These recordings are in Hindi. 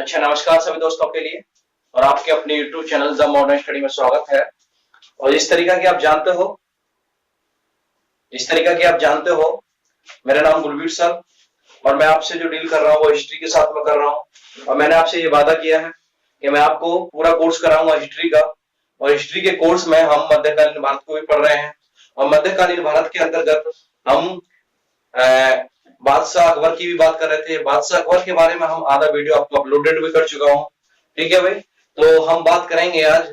अच्छा, नमस्कार सभी दोस्तों के लिए और आपके अपने YouTube channel the modern study में स्वागत है। और जिस तरीका की आप जानते हो मेरा नाम गुरवीर सर और मैं आपसे जो डील कर रहा हूँ वो हिस्ट्री के साथ में कर रहा हूँ। और मैंने आपसे ये वादा किया है कि मैं आपको पूरा कोर्स कराऊंगा हिस्ट्री का। और हिस्ट्री के कोर्स में हम मध्यकालीन भारत को भी पढ़ रहे हैं और मध्यकालीन भारत के अंतर्गत हम बादशाह अकबर की भी बात कर रहे थे। बादशाह अकबर के बारे में हम आधा वीडियो आपको अपलोडेड भी कर चुका हूं। ठीक है भाई, तो हम बात करेंगे आज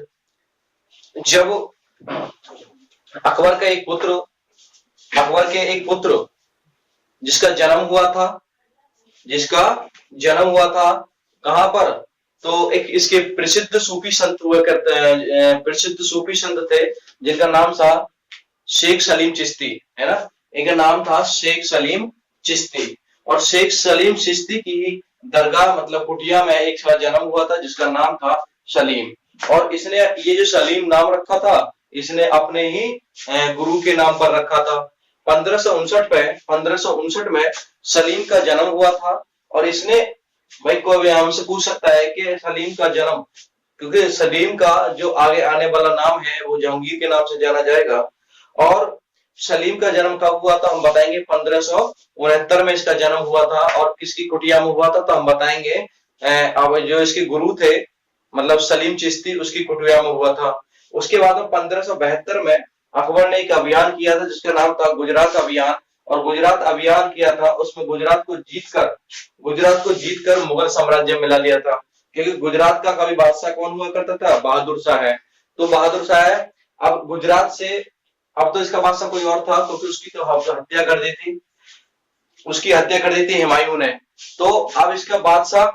जब अकबर के एक पुत्र जिसका जन्म हुआ था कहां पर, तो एक इसके प्रसिद्ध सूफी संत हुआ करते हैं, प्रसिद्ध सूफी संत थे जिनका नाम था शेख सलीम चिश्ती, है ना। इनका नाम था शेख सलीम चिश्ती और शेख सलीम चिश्ती की दरगाह मतलब कुटिया में एक जन्म हुआ था जिसका नाम था सलीम। और इसने ये जो सलीम नाम रखा था इसने अपने ही गुरु के नाम पर रखा था। 1559 में सलीम का जन्म हुआ था। और इसने भाई कोई हमसे पूछ सकता है कि सलीम का जन्म, क्योंकि सलीम का जो आगे आने वाला नाम है वो जहांगीर के नाम से जाना जाएगा। और सलीम का जन्म कब हुआ था हम बताएंगे, 1569 में इसका जन्म हुआ था। और किसकी कुटिया में हुआ था तो हम बताएंगे अब जो इसके गुरु थे मतलब सलीम चिश्ती उसकी कुटिया में हुआ था। उसके बाद में 1572 में अकबर ने एक अभियान किया था जिसका नाम था गुजरात अभियान। और गुजरात अभियान किया था, उसमें गुजरात को जीतकर मुगल साम्राज्य मिला लिया था। क्योंकि गुजरात का कभी बादशाह कौन हुआ करता था, बहादुर शाह है। तो बहादुर शाह है अब गुजरात से, अब तो इसका बादशाह कोई और था क्योंकि उसकी तो हत्या कर दी थी हुमायूं ने। तो अब इसका बादशाह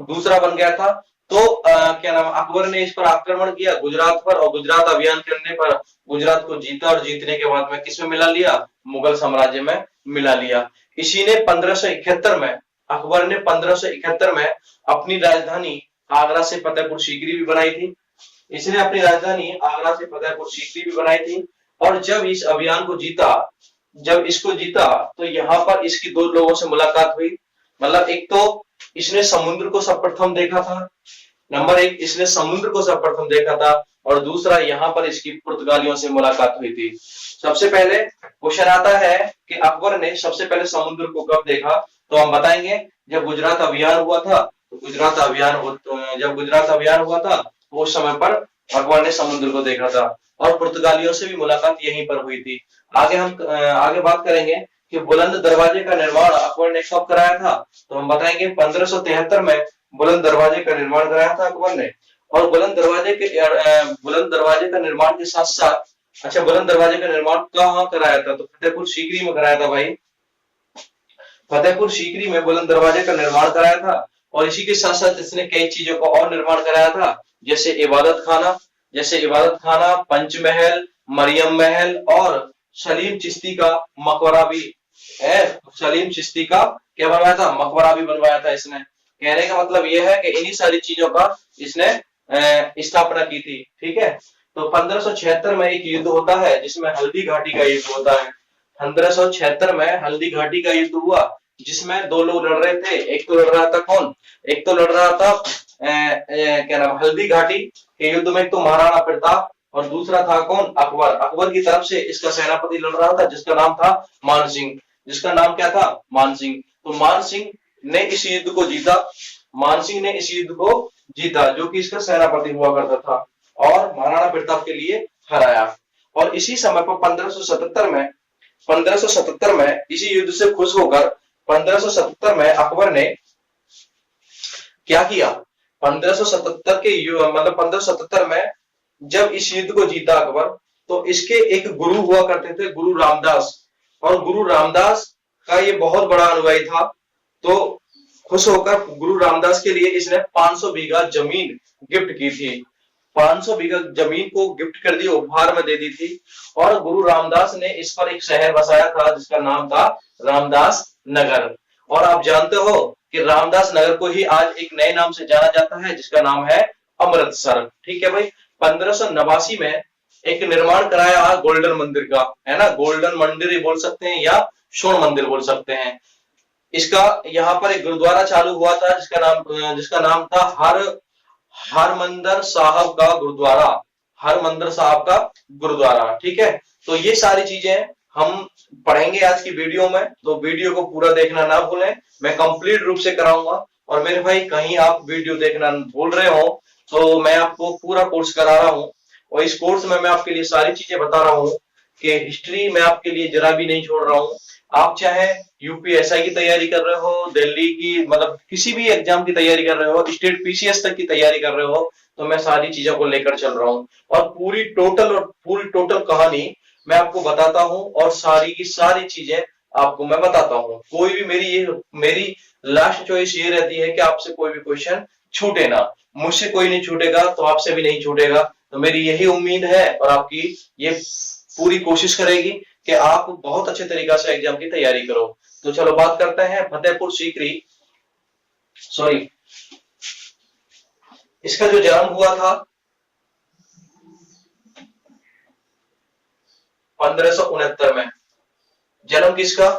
दूसरा बन गया था। तो क्या नाम, अकबर ने इस पर आक्रमण किया गुजरात पर और गुजरात अभियान करने पर गुजरात को जीता और जीतने के बाद में किसमें मिला लिया, मुगल साम्राज्य में मिला लिया। इसी ने 1571 में अकबर ने 1571 में अपनी राजधानी आगरा से फतेहपुर सीकरी भी बनाई थी। इसने अपनी राजधानी आगरा से फतेहपुर सीकरी भी बनाई थी। और जब इस अभियान को जीता तो यहाँ पर इसकी दो लोगों से मुलाकात हुई। मतलब एक तो इसने समुद्र को सर्वप्रथम देखा था, नंबर एक इसने समुद्र को सर्वप्रथम देखा था। और दूसरा यहाँ पर इसकी पुर्तगालियों से मुलाकात हुई थी। सबसे पहले क्वेश्चन आता है कि अकबर ने सबसे पहले समुद्र को कब देखा, तो हम बताएंगे जब गुजरात अभियान हुआ था। तो जब गुजरात अभियान हुआ था तो उस समय पर अकबर ने समुद्र को देखा था और पुर्तगालियों से भी मुलाकात यहीं पर हुई थी। आगे बात करेंगे कि बुलंद दरवाजे का निर्माण अकबर ने कब कराया था, तो हम बताएंगे 1573 में बुलंद दरवाजे का निर्माण कराया था अकबर ने। और बुलंद दरवाजे का निर्माण के साथ साथ, अच्छा बुलंद दरवाजे का निर्माण कहाँ कराया था, तो फतेहपुर सीकरी में कराया था भाई। फतेहपुर सीकरी में बुलंद दरवाजे का निर्माण कराया था। और इसी के साथ साथ इसने कई चीजों का और निर्माण कराया था, जैसे इबादत खाना, पंचमहल, मरियम महल और सलीम चिश्ती का मकबरा भी है। सलीम चिश्ती का क्या बनवाया था, मकबरा भी बनवाया था इसने। कहने का मतलब यह है कि इन्हीं सारी चीजों का इसने स्थापना की थी। ठीक है, तो 1576 में एक युद्ध होता है जिसमें हल्दी घाटी का युद्ध होता है। 1576 में हल्दी घाटी का युद्ध हुआ जिसमें दो लोग लड़ रहे थे। एक तो लड़ रहा था क्या नाम, हल्दी घाटी के युद्ध में एक तो महाराणा प्रताप और दूसरा था कौन, अकबर। अकबर की तरफ से इसका सेनापति लड़ रहा था जिसका नाम था मान सिंह। जिसका नाम क्या था, मान सिंह। तो मान सिंह ने इस युद्ध को जीता जो कि इसका सेनापति हुआ करता था और महाराणा प्रताप के लिए हराया। और इसी समय पर 1577 में इसी युद्ध से खुश होकर 1577 में अकबर ने क्या किया, 1577 में जब इस युद्ध को जीता अकबर, तो इसके एक गुरु हुआ करते थे, गुरु रामदास। और गुरु रामदास का ये बहुत बड़ा अनुयायी था। तो खुश होकर गुरु रामदास के लिए इसने 500 बीघा जमीन गिफ्ट की थी। 500 बीघा जमीन को गिफ्ट कर दी, उपहार में दे दी थी। और गुरु रामदास ने इस पर एक शहर बसाया था जिसका नाम था रामदास नगर। और आप जानते हो कि रामदास नगर को ही आज एक नए नाम से जाना जाता है जिसका नाम है अमृतसर। ठीक है भाई, 1589 में एक निर्माण कराया गोल्डन मंदिर का, है ना। गोल्डन मंदिर बोल सकते हैं या स्वर्ण मंदिर बोल सकते हैं। इसका यहाँ पर एक गुरुद्वारा चालू हुआ था जिसका नाम था हरमंदर साहब का गुरुद्वारा, हरमंदर साहब का गुरुद्वारा। ठीक है, तो ये सारी चीजें हम पढ़ेंगे आज की वीडियो में, तो वीडियो को पूरा देखना ना भूलें, मैं कंप्लीट रूप से कराऊंगा। और मेरे भाई कहीं आप वीडियो देखना भूल रहे हो तो मैं आपको पूरा कोर्स करा रहा हूं, और इस कोर्स में मैं आपके लिए सारी चीजें बता रहा हूं कि हिस्ट्री मैं आपके लिए जरा भी नहीं छोड़ रहा हूं। आप चाहे यूपीएसआई की तैयारी कर रहे हो, दिल्ली की मतलब किसी भी एग्जाम की तैयारी कर रहे हो, स्टेट पीसीएस तक की तैयारी कर रहे हो, तो मैं सारी चीजों को लेकर चल रहा हूं, और पूरी टोटल कहानी मैं आपको बताता हूं, और सारी की सारी चीजें आपको मैं बताता हूं। कोई भी मेरी लास्ट चॉइस ये रहती है कि आपसे कोई भी क्वेश्चन छूटे ना, मुझसे कोई नहीं छूटेगा तो आपसे भी नहीं छूटेगा। तो मेरी यही उम्मीद है, और आपकी ये पूरी कोशिश करेगी कि आप बहुत अच्छे तरीका से एग्जाम की तैयारी करो। तो चलो बात करते हैं फतेहपुर सीकरी, सॉरी, इसका जो जन्म हुआ था 1569 में। जन्म किसका?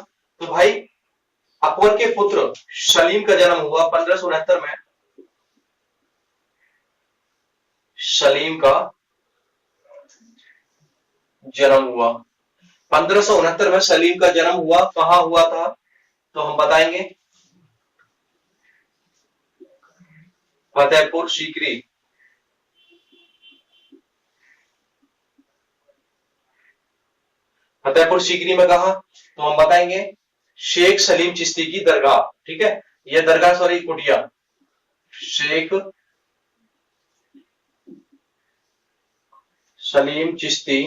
तो भाई अकबर के पुत्र सलीम का जन्म हुआ 1569 में। सलीम का जन्म हुआ 1569 में, सलीम का जन्म हुआ, कहां हुआ था तो हम बताएंगे, फतेहपुर सीकरी। फतेहपुर सीकरी में कहा तो हम बताएंगे शेख सलीम चिश्ती की दरगाह। ठीक है, यह दरगाह सॉरी कुटिया, शेख सलीम चिश्ती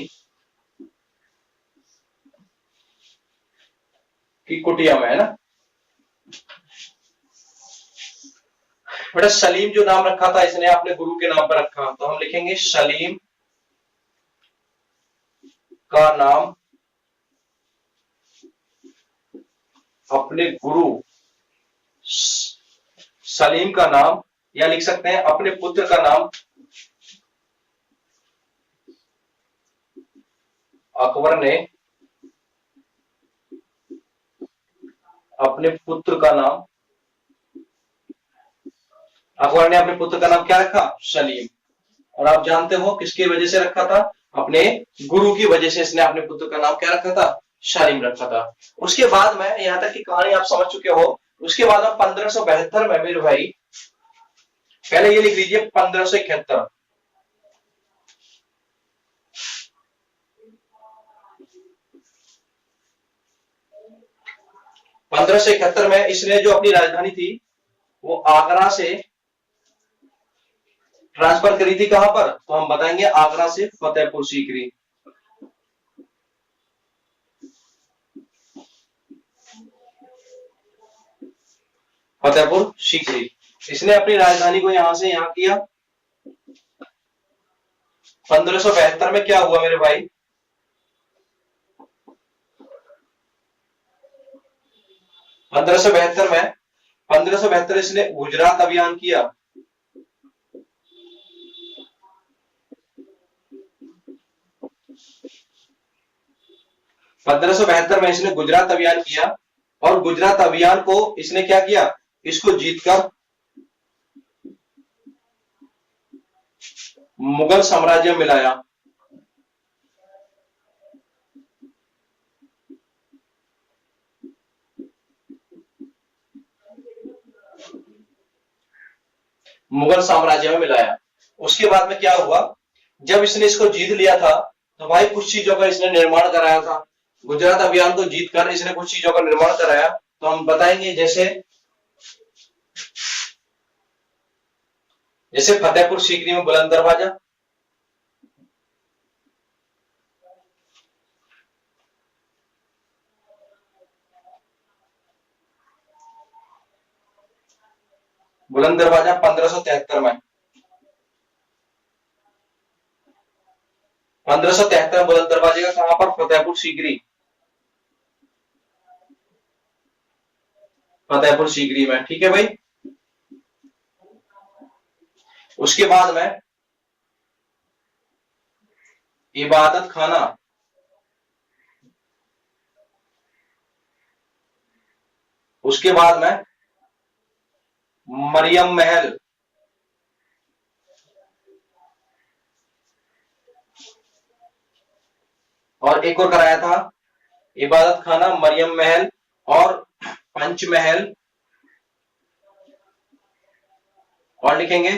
की कुटिया में है ना। बेटा सलीम जो नाम रखा था इसने अपने गुरु के नाम पर रखा, तो हम लिखेंगे सलीम का नाम अपने गुरु, सलीम का नाम, या लिख सकते हैं अपने पुत्र का नाम अकबर ने अपने पुत्र का नाम, अकबर ने अपने पुत्र का नाम क्या रखा? सलीम। और आप जानते हो किसकी वजह से रखा था? अपने गुरु की वजह से इसने अपने पुत्र का नाम क्या रखा था? सलीम रखा था। उसके बाद में यहां तक की कहानी आप समझ चुके हो। उसके बाद में 1572 में मेरे भाई, पहले ये लिख लीजिए 1571, 1571 में इसने जो अपनी राजधानी थी वो आगरा से ट्रांसफर करी थी। कहां पर? तो हम बताएंगे आगरा से फतेहपुर सीकरी। फतेहपुर सीकरी, इसने अपनी राजधानी को यहां से यहां किया। 1572 में क्या हुआ मेरे भाई? 1572 में, 1572 इसने गुजरात अभियान किया। पंद्रह सौ बहत्तर में इसने गुजरात अभियान किया, और गुजरात अभियान को इसने क्या किया? इसको जीतकर मुगल साम्राज्य में मिलाया। मुगल साम्राज्य में मिलाया। उसके बाद में क्या हुआ? जब इसने इसको जीत लिया था तो भाई कुछ चीजों का इसने निर्माण कराया था। गुजरात अभियान को जीतकर इसने कुछ चीजों का निर्माण कराया, तो हम बताएंगे जैसे जैसे फतेहपुर सीकरी में बुलंद दरवाजा, बुलंद दरवाजा 1573 में, 1573 बुलंद दरवाजे का कहां पर? फतेहपुर सीकरी, फतेहपुर सीकरी में। ठीक है भाई। उसके बाद में इबादत खाना, उसके बाद में मरियम महल, और एक और कराया था इबादत खाना, मरियम महल और पंचमहल, और लिखेंगे,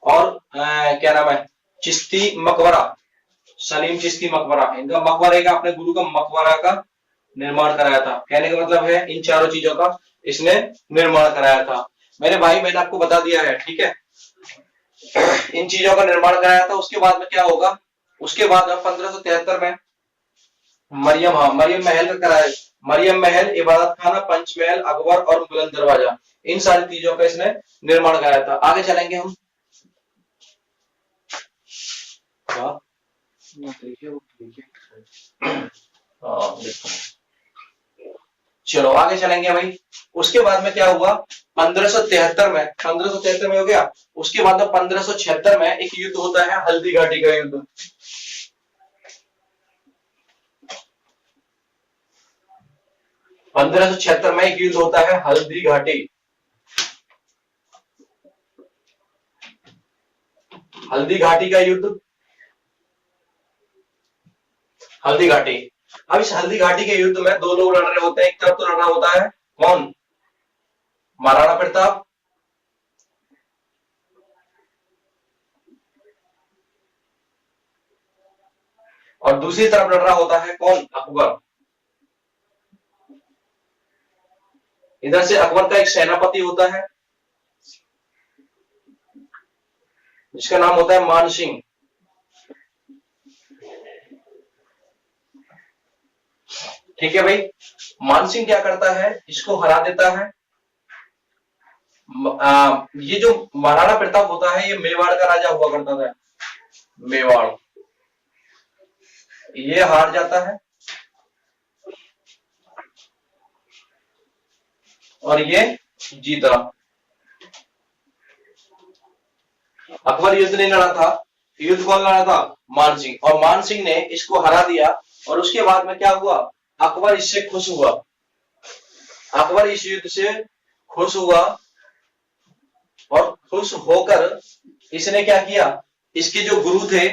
और क्या नाम है, चिश्ती मकबरा, सलीम चिश्ती मकबरा। इनका मकबरे का, अपने गुरु का मकबरा का निर्माण कराया था। कहने का मतलब है इन चारों चीजों का इसने निर्माण कराया था। मेरे भाई मैंने आपको बता दिया है, ठीक है, इन चीजों का निर्माण कराया था। उसके बाद में क्या होगा, उसके बाद 1573 में मरियम, हाँ मरियम महल का कराया, मरियम महल, इबादत खाना, पंचमहल, अकबर और बुलंद दरवाजा, इन सारी चीजों का इसने निर्माण कराया था। आगे चलेंगे हम, चलो आगे चलेंगे भाई। उसके बाद में क्या हुआ, 1573 में, 1573 में हो गया। उसके बाद में 1576 में एक युद्ध होता है, हल्दी घाटी का युद्ध। पंद्रह सौ छिहत्तर में एक युद्ध होता है, हल्दी घाटी। हल्दी घाटी का युद्ध, हल्दी घाटी। अब इस हल्दी घाटी के युद्ध में दो लोग लड़ रहे होते हैं। एक तरफ तो लड़ रहा होता है कौन, महाराणा प्रताप, और दूसरी तरफ लड़ रहा होता है कौन, अकबर। इधर से अकबर का एक सेनापति होता है जिसका नाम होता है मान सिंह। ठीक है भाई, मान सिंह क्या करता है, इसको हरा देता है। ये जो महाराणा प्रताप होता है, ये मेवाड़ का राजा हुआ करता था, मेवाड़। ये हार जाता है और ये जीता। अकबर युद्ध नहीं लड़ा था, युद्ध कौन लड़ा था, मान सिंह, और मान सिंह ने इसको हरा दिया। और उसके बाद में क्या हुआ, अकबर इससे खुश हुआ, अकबर इस युद्ध से खुश हुआ, और खुश होकर इसने क्या किया, इसके जो गुरु थे,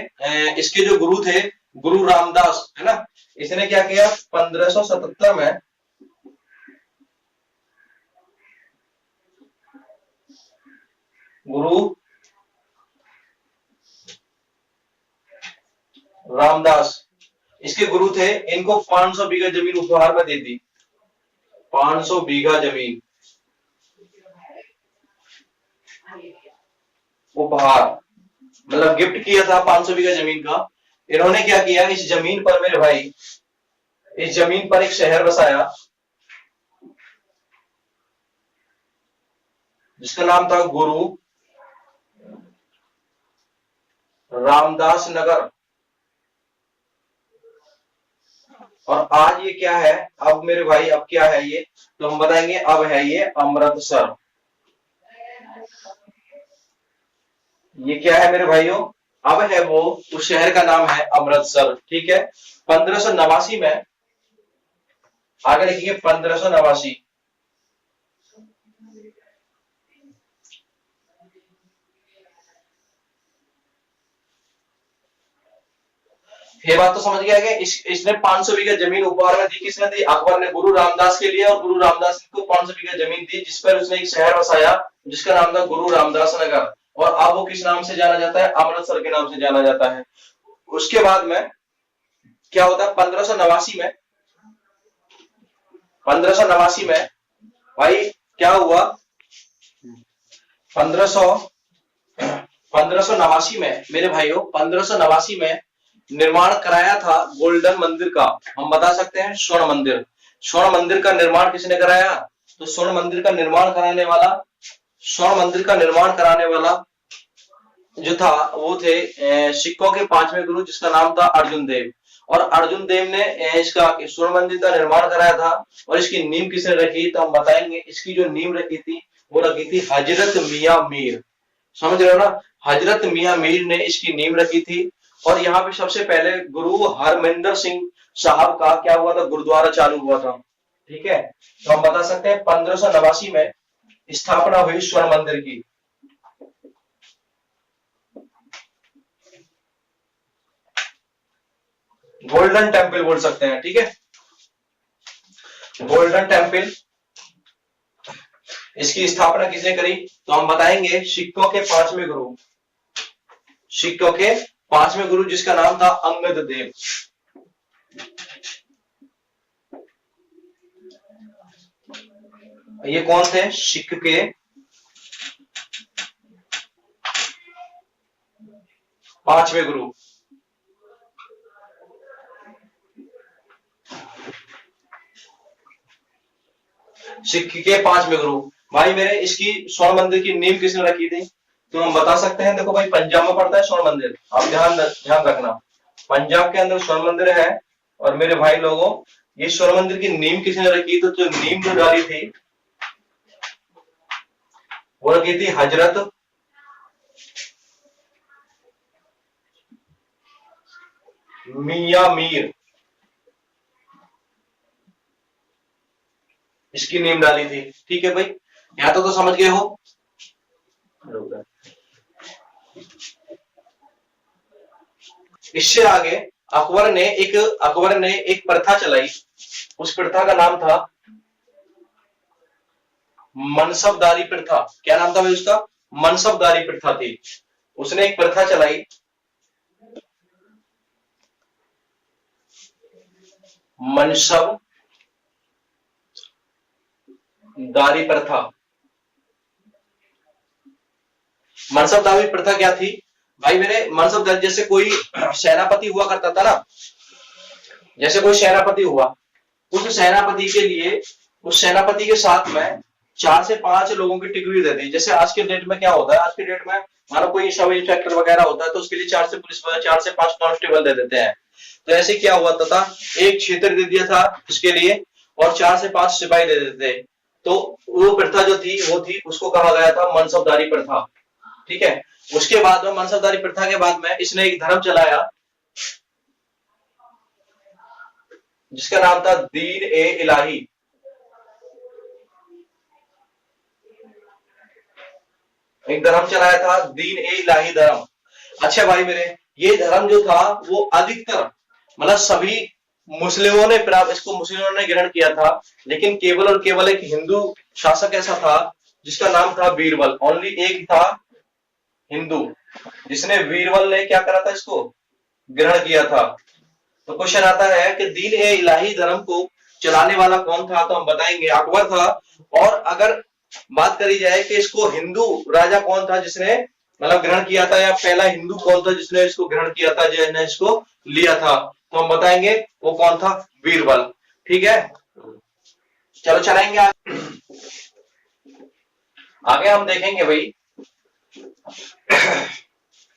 इसके जो गुरु थे, गुरु रामदास, है ना, इसने क्या किया, 1577 में गुरु रामदास, इसके गुरु थे, इनको 500 बीघा जमीन उपहार में दे दी। 500 बीघा जमीन उपहार, मतलब गिफ्ट किया था 500 बीघा जमीन का। इन्होंने क्या किया, इस जमीन पर मेरे भाई, इस जमीन पर एक शहर बसाया जिसका नाम था गुरु रामदास नगर। और आज ये क्या है, अब मेरे भाई अब क्या है ये, तो हम बताएंगे, अब है ये अमृतसर। ये क्या है मेरे भाइयों, अब है वो, उस शहर का नाम है अमृतसर। ठीक है, 1589 में, आगे लिखिए 1589। ये बात तो समझ गया कि इसने 500 बीघा जमीन उपहार में दी। किसने दी, अकबर ने गुरु रामदास के लिए, और गुरु रामदास को 500 बीघा जमीन दी, जिस पर उसने एक शहर बसाया जिसका नाम था गुरु रामदास नगर। और अब वो किस नाम से जाना जाता है, अमृतसर के नाम से जाना जाता है। उसके बाद में क्या होता है, 1589 में, 1589 में भाई क्या हुआ, 1589 में मेरे भाइयों, 1589 में निर्माण कराया था गोल्डन मंदिर का। हम बता सकते हैं स्वर्ण मंदिर। स्वर्ण मंदिर का निर्माण किसने कराया, तो स्वर्ण मंदिर का निर्माण कराने वाला, स्वर्ण मंदिर का निर्माण कराने वाला जो था वो थे सिखों के 5वें गुरु, जिसका नाम था अर्जुन देव। और अर्जुन देव ने इसका स्वर्ण मंदिर का निर्माण कराया था। और इसकी नींव किसने रखी, तो हम बताएंगे, इसकी जो नींव रखी थी वो रखी थी हजरत मियां मीर। समझ रहे हो ना, हजरत मियां मीर ने इसकी नींव रखी थी। और यहाँ पे सबसे पहले गुरु हरमिंदर सिंह साहब का क्या हुआ था, गुरुद्वारा चालू हुआ था। ठीक है, तो हम बता सकते हैं 1589 में स्थापना हुई स्वर्ण मंदिर की। गोल्डन टेम्पल बोल सकते हैं। ठीक है, गोल्डन टेम्पल, इसकी स्थापना किसने करी, तो हम बताएंगे सिखों के पांचवें गुरु, सिखों के पांचवें गुरु जिसका नाम था अंगद देव। ये कौन थे, सिख के पांचवें गुरु। सिख के पांचवें गुरु। भाई मेरे इसकी स्वर्ण मंदिर की नींव किसने रखी थी, तो हम बता सकते हैं, देखो भाई पंजाब में पड़ता है स्वर्ण मंदिर, आप ध्यान रखना, पंजाब के अंदर स्वर्ण मंदिर है। और मेरे भाई लोगों, ये स्वर्ण मंदिर की नींव किसने रखी, तो जो नींव जो डाली थी वो रखी थी हजरत मियां मीर, इसकी नींव डाली थी। ठीक है भाई, यहां तो समझ गए हो। इससे आगे अकबर ने एक प्रथा चलाई, उस प्रथा का नाम था मनसबदारी प्रथा। क्या नाम था भाई उसका, मनसबदारी प्रथा थी। उसने एक प्रथा चलाई, मनसबदारी प्रथा। मनसबदारी प्रथा क्या थी भाई मेरे, मनसबदारी जैसे कोई सेनापति हुआ करता था ना, जैसे कोई सेनापति हुआ, उस सेनापति के लिए, उस सेनापति के साथ में 4 से 5 लोगों की टिकरी दे दी। जैसे आज के डेट में क्या होता है, आज के डेट में मानो कोई सब इंस्पेक्टर वगैरह होता है तो उसके लिए 4 से पुलिस वाले, 4 से 5 कांस्टेबल दे देते हैं। तो ऐसे क्या हुआ था, एक क्षेत्र दे दिया था उसके लिए और 4 से 5 सिपाही दे देते। तो वो प्रथा जो थी वो थी, उसको कहा गया था मनसबदारी प्रथा। ठीक है, उसके बाद में मनसबदारी प्रथा के बाद में इसने एक धर्म चलाया जिसका नाम था दीन ए इलाही। एक धर्म चलाया था दीन ए इलाही धर्म। अच्छा भाई मेरे, ये धर्म जो था वो अधिकतर मतलब सभी मुस्लिमों ने इसको मुस्लिमों ने ग्रहण किया था, लेकिन केवल और केवल एक हिंदू शासक ऐसा था जिसका नाम था बीरबल। ओनली एक था हिंदू जिसने, बीरबल ने क्या करा था, इसको ग्रहण किया था। तो क्वेश्चन आता है कि दीन ए इलाही धर्म को चलाने वाला कौन था, तो हम बताएंगे अकबर था। और अगर बात करी जाए कि इसको हिंदू राजा कौन था जिसने मतलब ग्रहण किया था, या पहला हिंदू कौन था जिसने इसको ग्रहण किया था, जिसने इसको लिया था, तो हम बताएंगे वो कौन था, बीरबल। ठीक है, चलो चलाएंगे आगे हम देखेंगे भाई।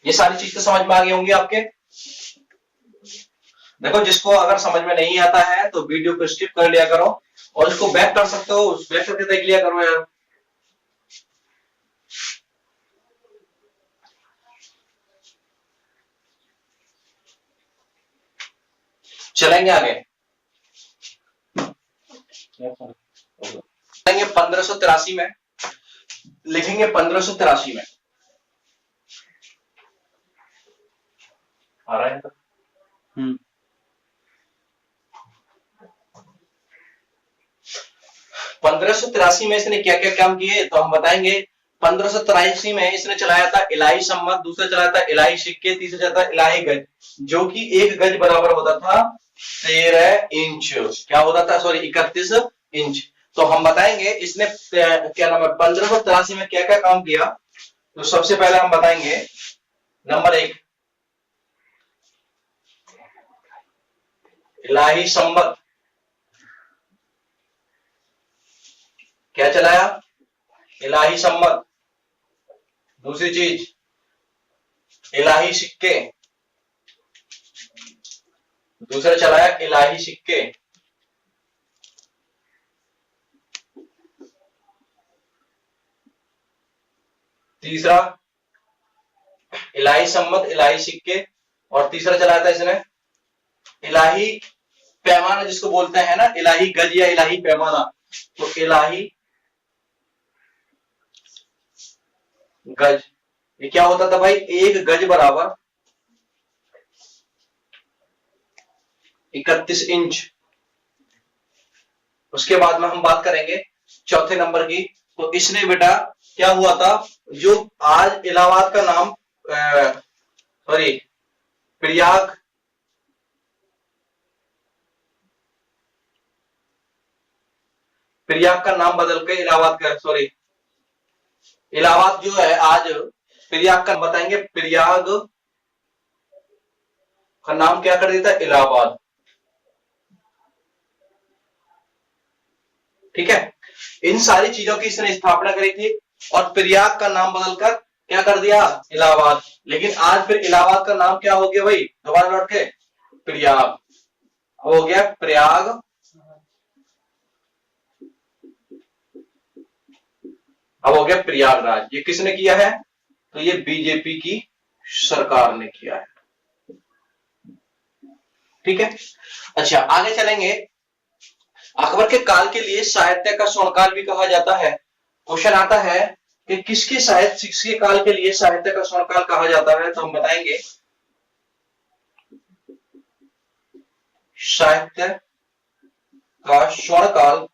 ये सारी चीज तो समझ में आ गई होंगी आपके। देखो जिसको अगर समझ में नहीं आता है तो वीडियो को स्किप कर लिया करो और इसको बैक कर सकते हो, बैक करके देख लिया करो यार। चलेंगे आगे, चलेंगे 1583 में, लिखेंगे 1583 में आ रहा है। 1583 में इसने क्या क्या काम किए, तो हम बताएंगे। 1583 में इसने चलाया था इलाही सम्मत, दूसरा चलाया था इलाही सिक्के, तीसरा चलाया था इलाही गज, जो कि एक गज बराबर होता था 13 इंच। क्या होता था, सॉरी 31 इंच। तो हम बताएंगे इसने क्या नाम है 1583 में क्या क्या काम किया। तो सबसे पहले हम बताएंगे नंबर 1 इलाही सम्मत। क्या चलाया, इलाही सम्मत। दूसरी चीज इलाही सिक्के, दूसरा चलाया इलाही सिक्के। तीसरा इलाही सम्मत, इलाही सिक्के। और तीसरा चलाया था इसने इलाही पैमाना, जिसको बोलते हैं ना इलाही गज या इलाही पैमाना। तो इलाही गज, ये क्या होता था भाई, एक गज बराबर 31 इंच। उसके बाद में हम बात करेंगे चौथे नंबर की। तो इसने बेटा क्या हुआ था, जो आज इलाहाबाद का नाम सॉरी प्रयाग प्रयाग का नाम बदल के इलाहाबाद का, सॉरी इलाहाबाद जो है आज प्रयाग का बताएंगे, प्रयाग का नाम क्या कर देता है, इलाहाबाद। ठीक है, इन सारी चीजों की इसने स्थापना करी थी और प्रयाग का नाम बदलकर क्या कर दिया, इलाहाबाद। लेकिन आज फिर इलाहाबाद का नाम क्या हो गया भाई, दोबारा लौट के प्रयाग हो गया, प्रयाग। अब हो गया प्रयागराज। ये किसने किया है, तो ये बीजेपी की सरकार ने किया है। ठीक है, अच्छा आगे चलेंगे। अकबर के काल के लिए साहित्य का स्वर्णकाल भी कहा जाता है। क्वेश्चन आता है कि किसके काल के लिए साहित्य का स्वर्णकाल कहा जाता है, तो हम बताएंगे साहित्य का स्वर्णकाल,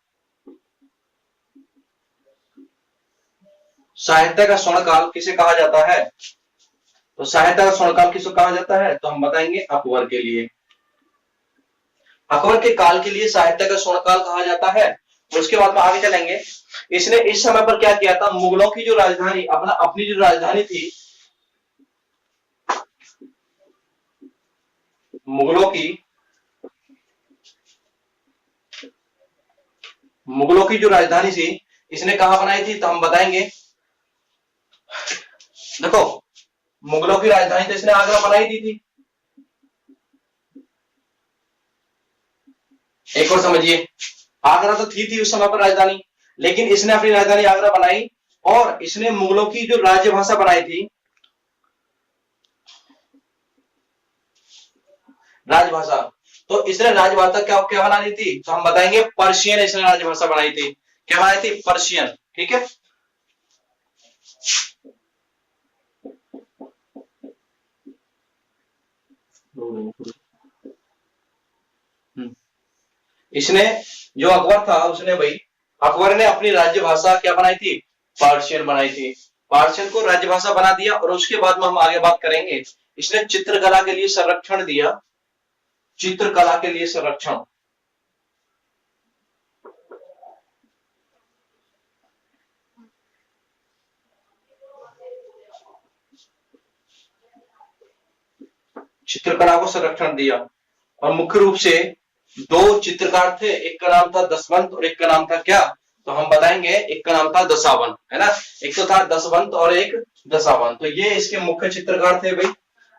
साहित्य का स्वर्णकाल किसे कहा जाता है, तो साहित्य का स्वर्णकाल किसे कहा जाता है, तो हम बताएंगे अकबर के लिए। अकबर के काल के लिए साहित्य का स्वर्णकाल कहा जाता है। उसके बाद में आगे चलेंगे। इसने इस समय पर क्या किया था, मुगलों की जो राजधानी अपनी जो राजधानी थी, मुगलों की जो राजधानी थी इसने कहां बनाई थी, तो हम बताएंगे देखो मुगलों की राजधानी तो इसने आगरा बनाई दी थी। एक और समझिए, आगरा तो थी उस समय पर राजधानी, लेकिन इसने अपनी राजधानी आगरा बनाई और इसने मुगलों की जो राजभाषा बनाई थी, राजभाषा, तो इसने राजभाषा क्या क्या बनाई थी, तो हम बताएंगे पर्शियन इसने राजभाषा बनाई थी। क्या बनाई थी, पर्शियन। ठीक है, इसने जो अकबर था उसने भाई, अकबर ने अपनी राज्य भाषा क्या बनाई थी, पार्शियन बनाई थी। पार्शियन को राज्य भाषा बना दिया और उसके बाद में हम आगे बात करेंगे। इसने चित्रकला के लिए संरक्षण दिया, चित्रकला के लिए संरक्षण। चित्रकला को संरक्षण दिया और मुख्य रूप से दो चित्रकार थे, एक का नाम था दसवंत और एक का नाम था क्या, तो हम बताएंगे एक का नाम था दसावन, है ना। एक तो था दसवंत और एक दसावन, तो ये इसके मुख्य चित्रकार थे भाई।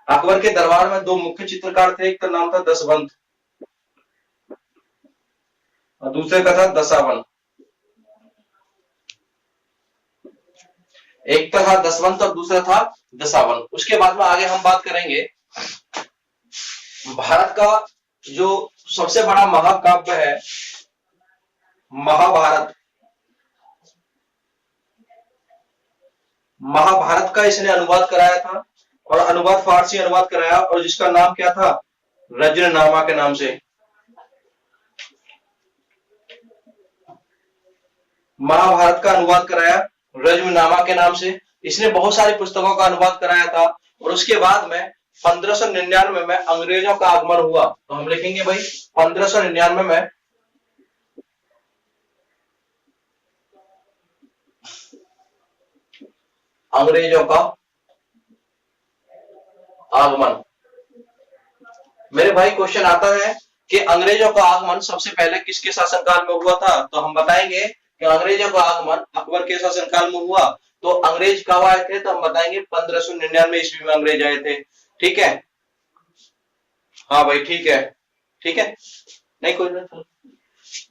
अकबर के दरबार में दो मुख्य चित्रकार थे, एक का नाम था दसवंत और दूसरे का था दसावन। एक का था दसवंत और दूसरा था दसावन। उसके बाद में आगे हम बात करेंगे भारत का जो सबसे बड़ा महाकाव्य है महाभारत, महाभारत का इसने अनुवाद कराया था और अनुवाद फारसी अनुवाद कराया और जिसका नाम क्या था, रजनीनामा के नाम से। महाभारत का अनुवाद कराया रजनीनामा के नाम से। इसने बहुत सारी पुस्तकों का अनुवाद कराया था और उसके बाद में 1599 में अंग्रेजों का आगमन हुआ, तो हम लिखेंगे भाई 1599 में अंग्रेजों का आगमन। मेरे भाई क्वेश्चन आता है कि अंग्रेजों का आगमन सबसे पहले किसके शासनकाल में हुआ था, तो हम बताएंगे कि अंग्रेजों का आगमन अकबर के शासनकाल में हुआ। तो अंग्रेज कब आए थे, तो हम बताएंगे 1599 ईस्वी में अंग्रेज आए थे। ठीक है, हाँ भाई ठीक है, ठीक है, नहीं कोई नहीं।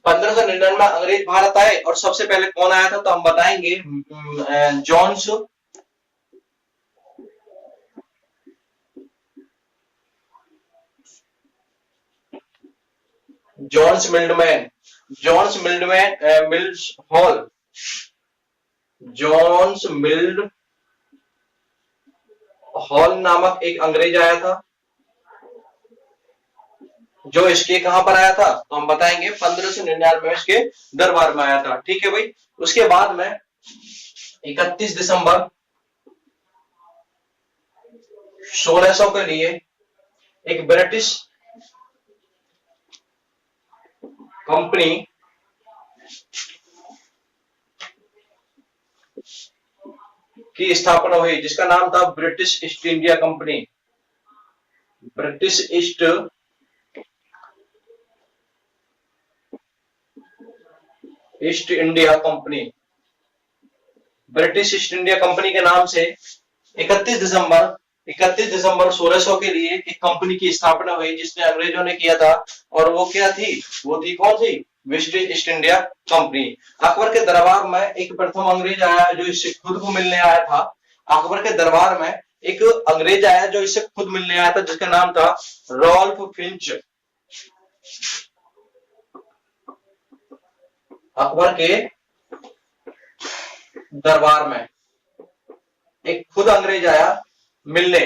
1599 में अंग्रेज भारत आए और सबसे पहले कौन आया था, तो हम बताएंगे Johns Johns Mildman, Johns Mildman Mills Hall, Johns Mild Hall नामक एक अंग्रेज आया था, जो इसके कहां पर आया था, तो हम बताएंगे 1599 में इसके दरबार में आया था। ठीक है भाई। उसके बाद में 31 दिसंबर 1600 के लिए एक ब्रिटिश कंपनी की स्थापना हुई, जिसका नाम था British East India company, British East India company. British East India company के नाम से 31 दिसंबर 1600 के लिए एक कंपनी की स्थापना हुई, जिसने अंग्रेजों ने किया था। और वो क्या थी, वो थी कौन सी, British East India Company. Akbar के दरबार में एक प्रथम अंग्रेज आया जो इससे खुद को मिलने आया था। अकबर के दरबार में एक अंग्रेज आया जो इससे खुद मिलने आया था, जिसका नाम था रॉल्फ फिंच। अकबर के दरबार में एक खुद अंग्रेज आया मिलने,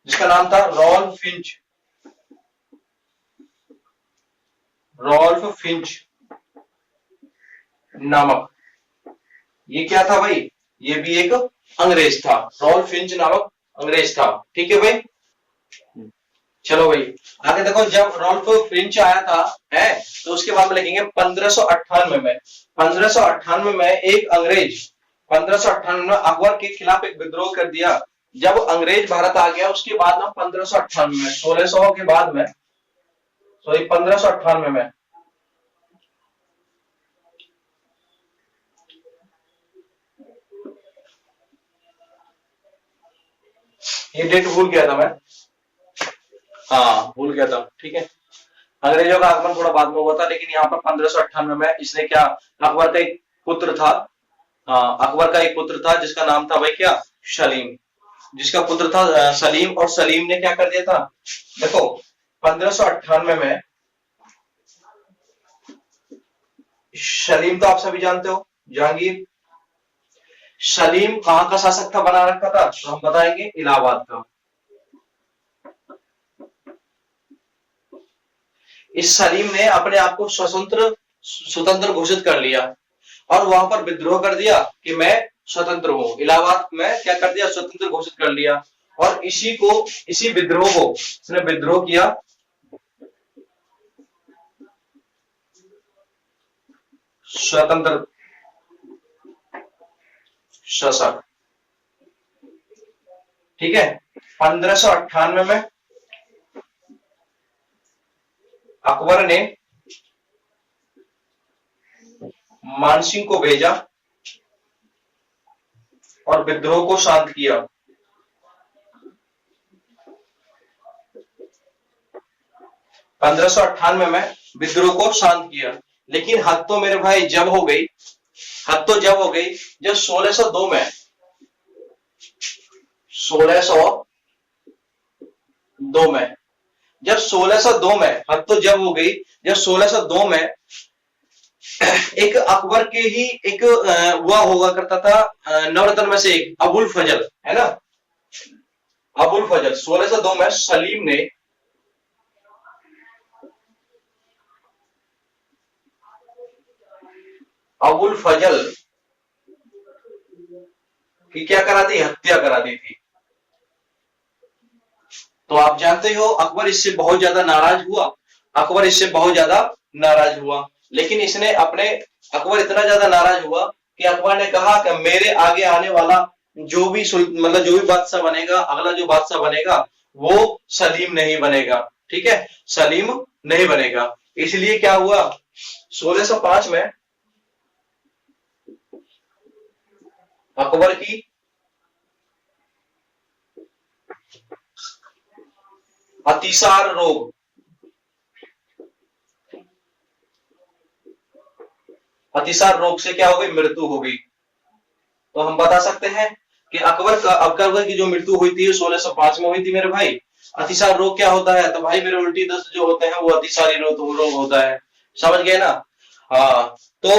जिसका नाम था रॉल्फ फिंच, रॉल्फ फिंच नामक। ये क्या था भाई, ये भी एक अंग्रेज था, रॉल्फ फिंच नामक अंग्रेज था। ठीक है भाई। चलो भाई आगे देखो, जब रॉल्फ फिंच आया था है, तो उसके बाद में लिखेंगे 1598 में, 1598 में एक अंग्रेज, 1598 में अकबर के खिलाफ एक विद्रोह कर दिया। जब अंग्रेज भारत आ गया उसके बाद में 1598 में, 1600 के बाद में, सॉरी 1598 में ये डेट भूल गया था मैं, हाँ भूल गया था। ठीक है। अंग्रेजों का आगमन थोड़ा बाद में हुआ था, लेकिन यहाँ पर 1598 में इसने क्या, अकबर का एक पुत्र था, हाँ अकबर का एक पुत्र था जिसका नाम था भाई क्या, सलीम, जिसका पुत्र था सलीम। और सलीम ने क्या कर दिया था, देखो 1598 में सलीम तो आप सभी जानते हो, जहांगीर। सलीम कहां का शासक था बना रखा था, तो हम बताएंगे इलाहाबाद का। इस सलीम ने अपने आप को स्वतंत्र घोषित कर लिया और वहां पर विद्रोह कर दिया कि मैं स्वतंत्र हूं। इलाहाबाद में क्या कर दिया, स्वतंत्र घोषित कर लिया। और इसी विद्रोह को इसने विद्रोह किया स्वतंत्र शासक। ठीक है। 1598 में अकबर ने मानसिंह को भेजा और विद्रोह को शांत किया। 1598 में विद्रोह को शांत किया, लेकिन हद तो मेरे भाई जब हो गई, हद तो जब हो गई जब 1602 में 1602 में जब 1602 में हद तो जब हो गई जब 1602 में एक अकबर के ही एक हुआ करता था नवरत्न में से एक अबुल फजल, है ना, अबुल फजल। 1602 में सलीम ने अबुल फजल की क्या करा दी, हत्या करा दी थी। तो आप जानते हो अकबर इससे बहुत ज्यादा नाराज हुआ, अकबर इससे बहुत ज्यादा नाराज हुआ। लेकिन इसने अपने, अकबर इतना ज्यादा नाराज हुआ कि अकबर ने कहा कि मेरे आगे आने वाला जो भी मतलब जो भी बादशाह बनेगा, अगला जो बादशाह बनेगा वो सलीम नहीं बनेगा। ठीक है, सलीम नहीं बनेगा। इसलिए क्या हुआ, 1605 में अकबर की अतिसार रोग, अतिसार रोग से क्या हो गई, मृत्यु हो गई। तो हम बता सकते हैं कि अकबर की जो मृत्यु हुई थी 1605 में हुई थी मेरे भाई। अतिसार रोग क्या होता है, तो भाई मेरे उल्टी दस्त जो होते हैं वो अतिसारी रोग होता है। समझ गए ना। हाँ, तो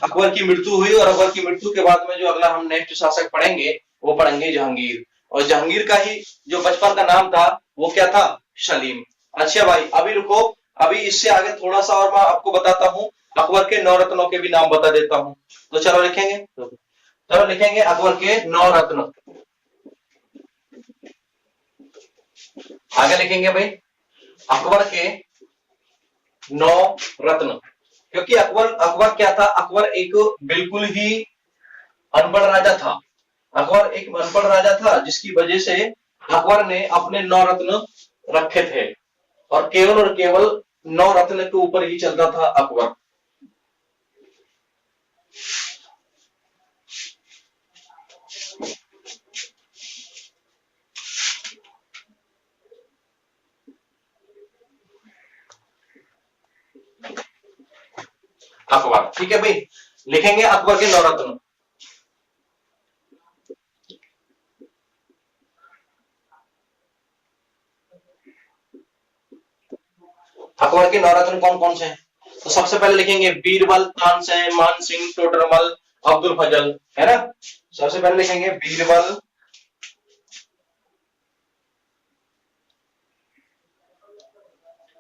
अकबर की मृत्यु हुई और अकबर की मृत्यु के बाद में जो अगला हम नेक्स्ट शासक पढ़ेंगे वो पढ़ेंगे जहांगीर। और जहांगीर का ही जो बचपन का नाम था वो क्या था, सलीम। अच्छा भाई अभी रुको, अभी इससे आगे थोड़ा सा और मैं आपको बताता हूँ, अकबर के 9 रत्नों के भी नाम बता देता हूँ। तो चलो लिखेंगे, चलो लिखेंगे अकबर के 9 रत्न। आगे लिखेंगे भाई अकबर के 9 रत्न। क्योंकि अकबर अकबर क्या था, अकबर एक बिल्कुल ही अनपढ़ राजा था। अकबर एक अनपढ़ राजा था जिसकी वजह से अकबर ने अपने 9 रत्न रखे थे और केवल 9 रत्न के ऊपर ही चलता था अकबर। अकबर, ठीक है भाई, लिखेंगे अकबर के 9 रत्न। अकबर के 9 रत्न कौन कौन से हैं? तो सबसे पहले लिखेंगे बीरबल, तानसेन, मानसिंह, टोडरमल, अब्दुल फजल, है ना। सबसे पहले लिखेंगे बीरबल,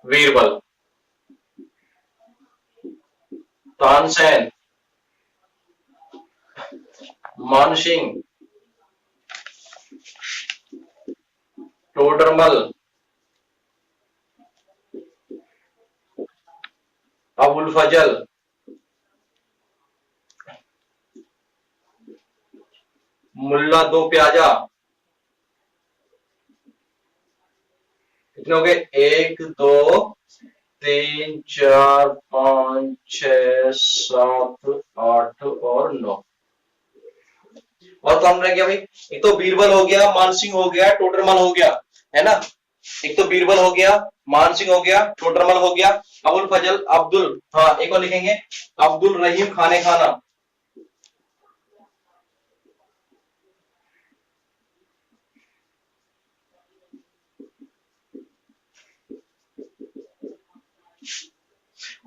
बीरबल, तानसेन, मानसिंह, टोडरमल, अबुल फजल, मुल्ला दो प्याजा। कितने हो गए, 1 2 3 4 5 6 7 8 और 9। और कौन रह गया भाई, एक तो बीरबल हो गया, मानसिंह हो गया, टोडरमल हो गया, है ना। एक तो बीरबल हो गया, मानसिंह हो गया, टोडरमल हो गया, अबुल फजल, अब्दुल, हाँ एक और लिखेंगे अब्दुल रहीम खाने खाना।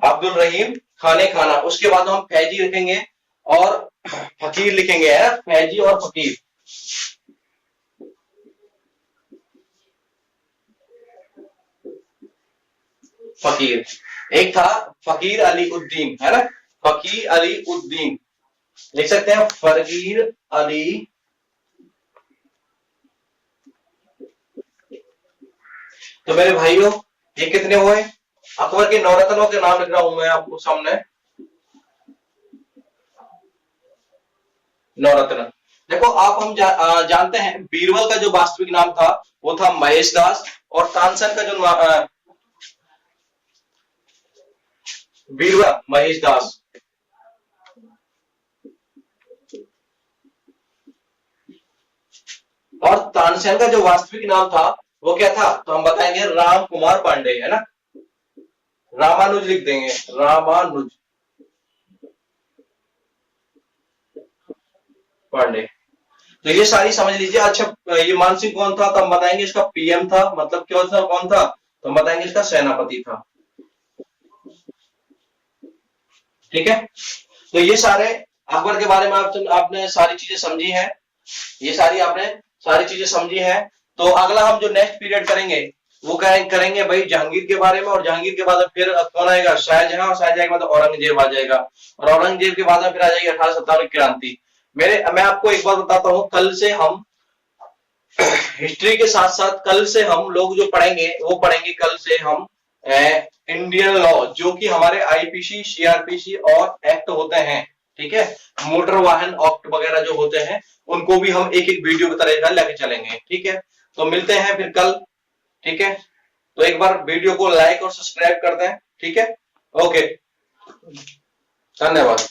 अब्दुल रहीम खाने खाना। उसके बाद हम फैजी लिखेंगे और फकीर लिखेंगे, है फैजी और फकीर। फकीर, एक था फकीर अली उद्दीन, है ना, फकीर अली उद्दीन लिख सकते हैं, फकीर अली। तो मेरे भाइयों ये कितने हुए, अकबर के 9 रत्नों के नाम लिख रहा हूं मैं आपको सामने, 9 रत्न। देखो आप हम जानते हैं बीरबल का जो वास्तविक नाम था वो था महेश दास, और तानसेन का जो बीरबल महेश दास, और तानसेन का जो वास्तविक नाम था वो क्या था, तो हम बताएंगे राम कुमार पांडे, है ना, रामानुज लिख देंगे, रामानुज पांडे। तो ये सारी समझ लीजिए। अच्छा ये मानसिंह कौन था, तो हम बताएंगे इसका पीएम था, मतलब क्यों था, कौन था, तो हम बताएंगे इसका सेनापति था। ठीक है, तो ये सारे अकबर के बारे में आपने सारी चीजें समझी हैं, ये सारी आपने सारी चीजें समझी हैं। तो अगला हम जो नेक्स्ट पीरियड करेंगे वो करेंगे भाई जहांगीर के बारे में, और जहांगीर के बाद फिर कौन आएगा, शाहजहां, और शाहजहां के बाद औरंगजेब आ जाएगा, और औरंगजेब के बाद में फिर आ जाएगी 1857 की क्रांति। मैं आपको एक बार बताता हूँ, कल से हम हिस्ट्री के साथ साथ कल से हम लोग जो पढ़ेंगे वो पढ़ेंगे, कल से हम इंडियन लॉ, जो कि हमारे आईपीसी, सीआरपीसी और एक्ट होते हैं, ठीक है, मोटर वाहन एक्ट वगैरह जो होते हैं उनको भी हम एक एक वीडियो की तरह लेके चलेंगे। ठीक है, तो मिलते हैं फिर कल। ठीक है, तो एक बार वीडियो को लाइक और सब्सक्राइब कर दें। ठीक है, ओके, धन्यवाद।